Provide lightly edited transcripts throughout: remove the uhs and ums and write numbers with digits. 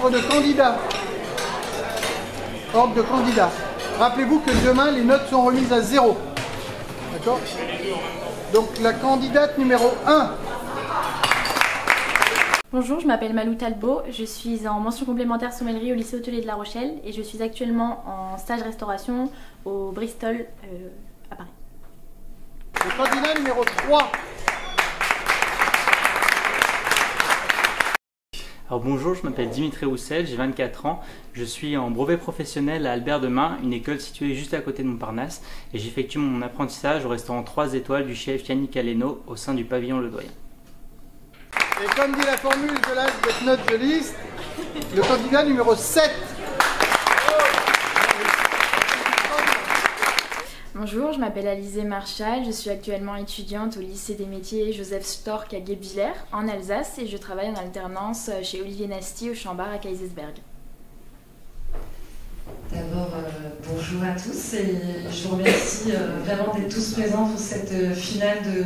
ordre de candidats. Ordre de candidats. Rappelez-vous que demain, les notes sont remises à 0. D'accord? Donc la candidate numéro 1. Bonjour, je m'appelle Malou Talbot, je suis en mention complémentaire sommellerie au lycée hôtelier de La Rochelle et je suis actuellement en stage restauration au Bristol à Paris. Le candidat numéro 3. Alors bonjour, je m'appelle Dimitri Roussel, j'ai 24 ans, je suis en brevet professionnel à Albert de Mun, une école située juste à côté de Montparnasse, et j'effectue mon apprentissage au restaurant 3 étoiles du chef Yannick Aleno au sein du pavillon Le Doyen. Et comme dit la formule de l'âge de note de liste, le candidat numéro 7. Bonjour, je m'appelle Alizée Marchal, je suis actuellement étudiante au lycée des métiers Joseph Storck à Guebwiller en Alsace et je travaille en alternance chez Olivier Nasty au Chambard à Kaysersberg. D'abord, bonjour à tous et je vous remercie vraiment d'être tous présents pour cette finale de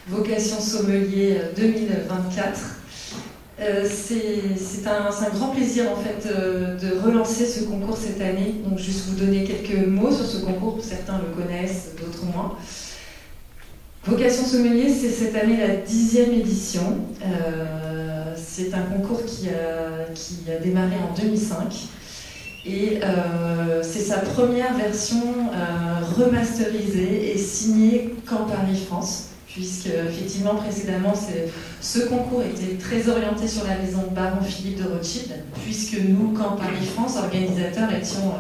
Vocation Sommelier 2024. C'est un grand plaisir en fait de relancer ce concours cette année. Donc juste vous donner quelques mots sur ce concours, certains le connaissent, d'autres moins. Vocation Sommelier, c'est cette année la 10e édition. C'est un concours qui a démarré en 2005 et c'est sa première version remasterisée et signée Campari France. Puisque effectivement précédemment ce concours était très orienté sur la maison Baron Philippe de Rothschild, puisque nous, Campari France, organisateurs, étions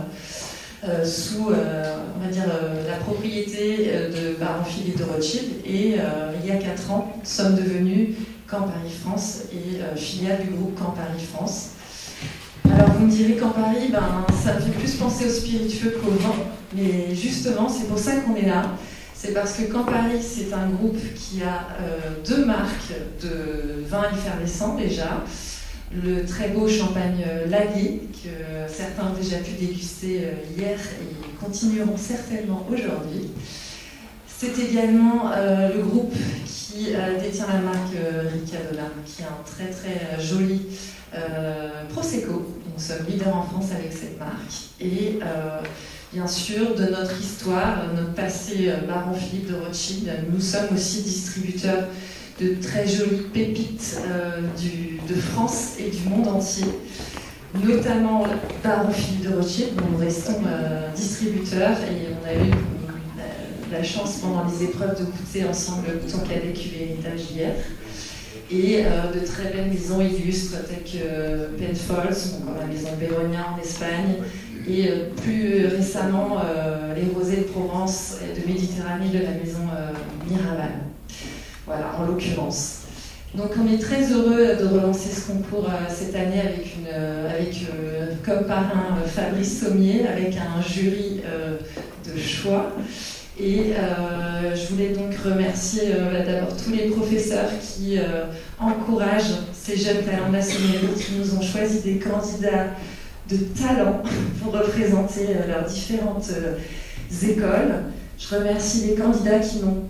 sous on va dire, la propriété de Baron Philippe de Rothschild, et il y a 4 ans, nous sommes devenus Campari France et filiale du groupe Campari France. Alors vous me direz Campari, ça me fait plus penser au spiritueux qu'au vin, mais justement c'est pour ça qu'on est là. C'est parce que Campari, c'est un groupe qui a 2 marques de vins effervescents déjà. Le très beau champagne lagué, que certains ont déjà pu déguster hier et continueront certainement aujourd'hui. C'est également le groupe qui détient la marque Riccadonna, qui a un très très joli Prosecco. Nous sommes leaders en France avec cette marque. Et bien sûr, de notre histoire, notre passé Baron Philippe de Rothschild, nous sommes aussi distributeurs de très jolies pépites de France et du monde entier, notamment Baron Philippe de Rothschild, dont nous restons distributeurs et on a eu la chance pendant les épreuves de goûter ensemble le bouton cadet cuvée héritage hier. Et de très belles maisons illustres telles que Penfolds, ou encore la maison Béronia en Espagne, et plus récemment les rosés de Provence et de Méditerranée de la maison Miraval. Voilà, en l'occurrence. Donc on est très heureux de relancer ce concours cette année avec comme parrain Fabrice Sommier, avec un jury de choix. Et je voulais donc remercier d'abord tous les professeurs qui encouragent ces jeunes talents de la sommellerie, qui nous ont choisi des candidats de talent pour représenter leurs différentes écoles. Je remercie les candidats qui n'ont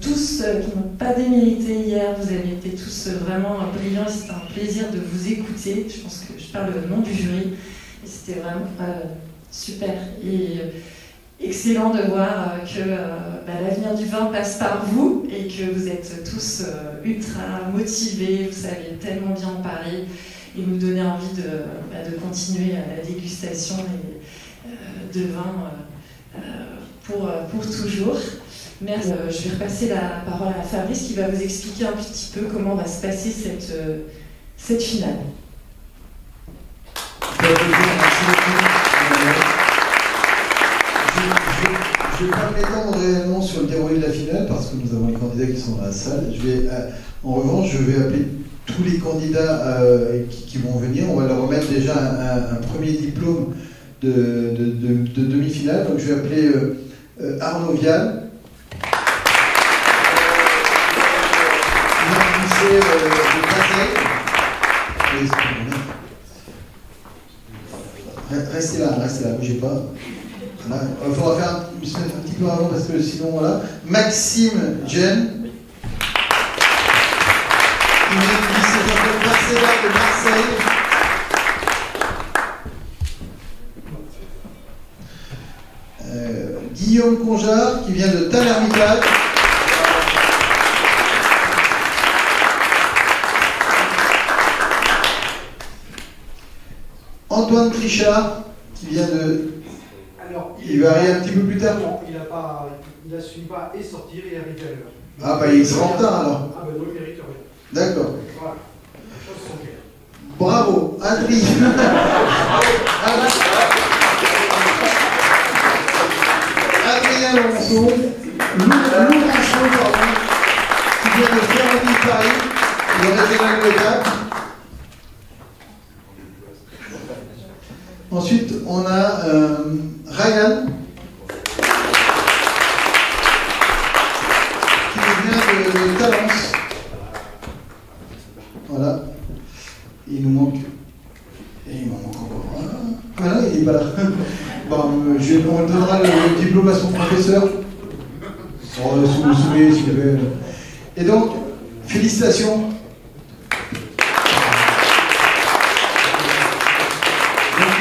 pas démérité hier. Vous avez été tous vraiment brillants et c'était un plaisir de vous écouter. Je pense que je parle au nom du jury et c'était vraiment super et excellent de voir que l'avenir du vin passe par vous et que vous êtes tous ultra motivés, vous savez tellement bien en parler et nous donner envie de continuer la dégustation de vin pour toujours. Merci. Je vais repasser la parole à Fabrice qui va vous expliquer un petit peu comment va se passer cette finale. Je ne vais pas m'étendre réellement sur le déroulé de la finale parce que nous avons les candidats qui sont dans la salle. En revanche, je vais appeler tous les candidats qui vont venir. On va leur remettre déjà un premier diplôme de demi-finale. Donc je vais appeler Arnaud Vial, lycée de Marseille. Restez là, bougez pas. Il faudra faire un petit peu avant parce que sinon voilà. Maxime Jen, lycée de Marseille. Guillaume Conjard, qui vient de Tain-l'Hermitage. Antoine Trichard, qui vient de... Alors, il va arriver un petit peu plus tard. Non, il a suivi pas et sortir et arriver à l'heure. Ah bah il sera en retard alors. Ah bah non, il mérite rien. D'accord. Voilà. Les choses sont claires. Bravo, Adrien. Adrien Lonceau, Lourençon, pardon, qui vient de Ferrari-Paris, le régional de Gap. Ensuite, on a Ryan, qui vient de Talence. Voilà. Il nous manque. Et il m'en manque encore un. Ah non, il n'est pas là. Bon, on lui donnera le diplôme à son professeur. Oh, souvenez, s'il vous plaît. Et donc, félicitations. Donc,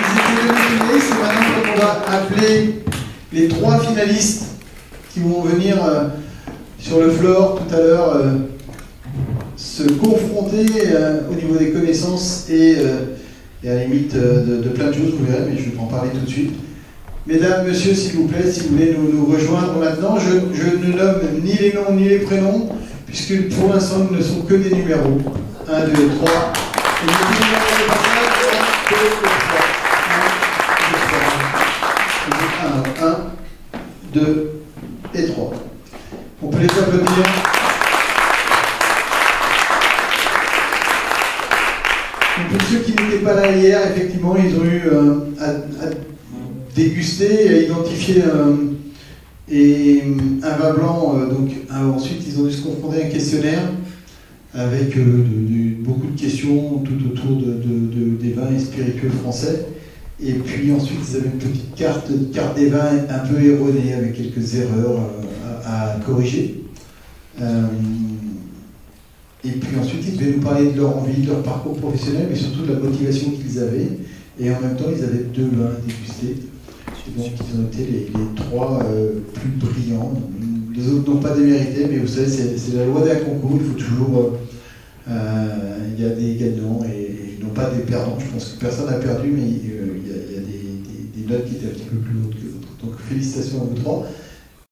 ils étaient demi-finés. C'est maintenant qu'on va appeler les 3 finalistes qui vont venir sur le floor tout à l'heure se confronter au niveau des connaissances et à la limite de plein de choses, vous verrez, mais je vais en parler tout de suite. Mesdames, messieurs, s'il vous plaît, si vous voulez nous rejoindre maintenant, je ne nomme ni les noms ni les prénoms, puisque pour l'instant, ils ne sont que des numéros. 1, 2, 3. Et les numéros de passage, 1, 2, et 3. On peut les applaudir. Pour ceux qui n'étaient pas là hier, effectivement, ils ont eu à déguster et à identifier un vin blanc. Ensuite, ils ont dû se confronter à un questionnaire avec beaucoup de questions tout autour des vins et spiritueux français. Et puis ensuite, ils avaient une petite carte des vins un peu erronée avec quelques erreurs à corriger. Et puis ensuite, ils devaient nous parler de leur envie, de leur parcours professionnel, mais surtout de la motivation qu'ils avaient. Et en même temps, ils avaient 2 vins à déguster. Donc, ils ont été les 3 plus brillants. Les autres n'ont pas démérité, mais vous savez, c'est la loi d'un concours. Il faut toujours... il y a des gagnants et non pas des perdants. Je pense que personne n'a perdu, mais il y a des notes qui étaient un petit peu plus hautes que d'autres. Donc, félicitations à vous 3.